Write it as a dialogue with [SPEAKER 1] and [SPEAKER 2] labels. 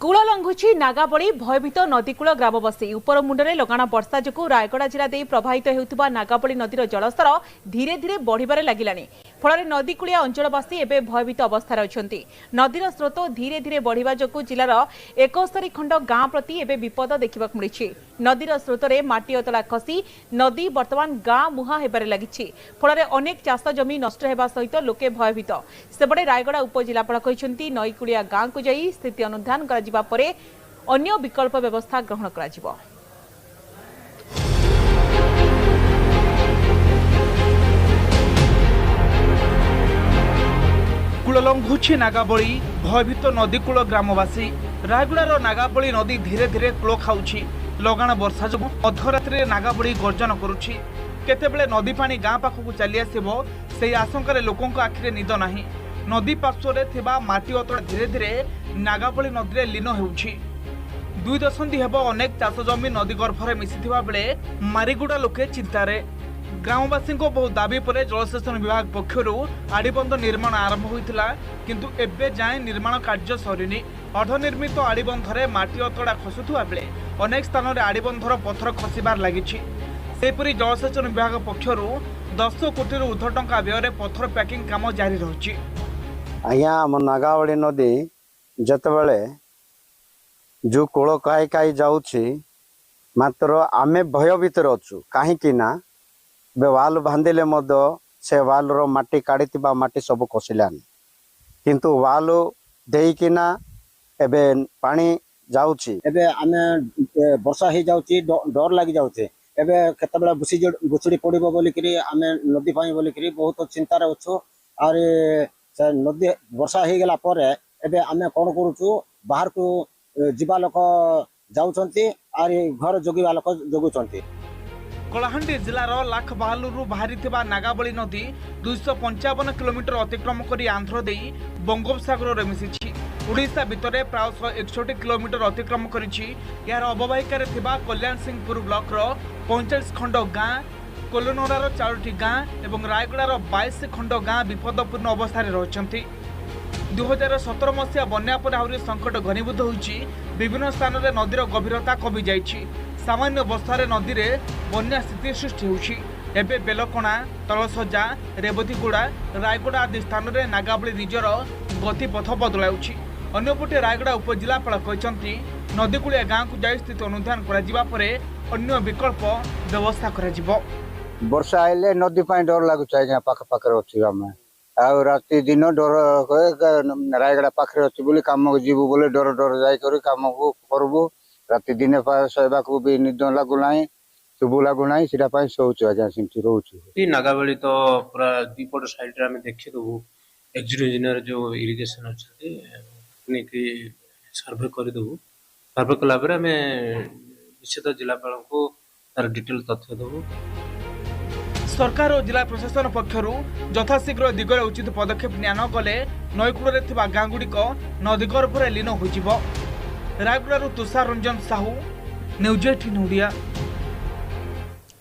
[SPEAKER 1] Cool लंघुची Nagavali भयभीत नदीकूल ग्रामवासी उपरमुंडे लगाण वर्षा जो रायगड़ा जिला दे प्रभावित होता नागाबली नदीर जलस्तर धीरे धीरे बढ़िबार लगिलानी फल नदीकूलिया अंचलवासी एवं भयभीत अवस्था अच्छा नदीर स्रोत धीरे धीरे बढ़िबा जो जिलार 71 खंड गां प्रति एवं विपद देखा मिली नदीर स्रोत में माटी अतला खसी नदी बर्तमान गां मुहां हेबार लगी फल अनेक चाष जमी नष्ट होगा सहित लोके भयभीत सेपटे रायगड़ा उपजिलापाल कहते नईकूलिया गां को जाई स्थिति अनुधान करा परे अन्य विकल्प व्यवस्था ग्रहण करा जिवो।
[SPEAKER 2] कूललंघुची नागाबली भयभीत नदीकूल ग्रामवासी रायगड़ार नागाबली नदी धीरे धीरे कूल खाऊची लगाण वर्षा जो मध्यरात्रि नागाबली गर्जन करुछि केतेबेले नदी पानी गां पाखकु चली आसिबो सेही आशंकार लोकों आखिरे निद नाही नदी पार्श्वरे थिबा माटी अतड़ा धीरे धीरे नागाबली नदी रे लीन हेउछि दुई दशंधि हेब अनेक चाष जमी नदी गर्भरे मिसिथिबा बेले मारीगुड़ा लोके चिंतारे ग्रामवासी बहु दाबी पर जलसेचन विभाग पक्षर आड़ीबंध निर्माण आरंभ होता किंतु एबे जाए निर्माण कार्य सरीनी अर्धनिर्मित आड़ीबंधरे माटी अतड़ा खसुवा बेले अनेक स्थान में आड़ीबंधर पथर खसबार लगी जलसेचन विभाग पक्षर 10 कोटी ऊर्ध्व टंका व्यय पथर पैकिंग काम जारी रही।
[SPEAKER 3] आज्ञा आम नागावली नदी जितेबले जो कूल कई कई जाऊँगी मात्र आमे भय भीतर अच्छु कहीं वाल बांधिले से वाल रो माटी काढ़ी माटी सब कसिलानी किंतु वाल देकिना एबे पानी जाऊँगी एबे आमे वर्षा हो जाऊँगी डर लगी जाऊँचे एबे केतबेला बुसुड़ी पड़ो बोलिकी आमे नदी पाई बोलिकी बहुत चिंतार अच्छु और नदी वर्षा हो गला पर एबे आमे कौन करूँ बाहर को जीवा लोक जाउछंती और घर जोगिवा लोक जोगुछंती।
[SPEAKER 2] कलाहांडी जिलार लाखबाहालुरु बाहरी नागाबली नदी 255 किलोमीटर अतिक्रम कर आंध्र दे बंगोपसागर में मिसी ओडिशा भितर प्राय 161 किलोमीटर अतिक्रम करिछि यार अववाहिकार कल्याण सिंहपुर ब्लॉक 45 खंड गां कोलोनोरार 4टी गां एवं रायगड़ार 22 खंड गां विपदपूर्ण अवस्था रही 2017 मसीहा बन्या पर आहरी संकट घनीभूत होइछि विभिन्न स्थान में नदीर गभीरता कमी जाइछि सामान्य अवस्था नदी में बन्या स्थिति सृष्टि होइछि एबे बेलकणा तलसजा रेवतीगुड़ा रायगड़ा आदि स्थान में नागाबली निजर गतिपथ बदलाउछि अन्यपटे रायगड़ा उपजिलापाल कहते नदीकूलिया गाँ को जाई स्थिति अनुधान करा अन्य विकल्प व्यवस्था करा
[SPEAKER 3] वर्षा आइले नदी डर लगुच आज्ञा पाखे अच्छी आम आउ राति दिन डर रायगड़ा पाखे अच्छी बोली कम को जीवु बोले डर डर जाकर कम को करबू राति दिन शोवा को भी निद लगुना शुभ लगुना से शोचु आज्ञा सेमती रोचु
[SPEAKER 4] नागाबली तो पूरा दीपट साइड रे देखीदेबू एक्जिट इंजीनियर जो इरिगेशन अच्छे सर्वे करदेबू सर्वे कला निश्चित जिलापाल को तार डिटेल तथ्य देबू।
[SPEAKER 2] सरकार और जिला प्रशासन पक्षर यथाशीघ्र दिगरे उचित पदक्षेप निया गले नईकूल गाँगुड़िक नदी गर्भरे लीन हो रायगड़ारू तुषार रंजन साहू न्यूज 18 ओडिया।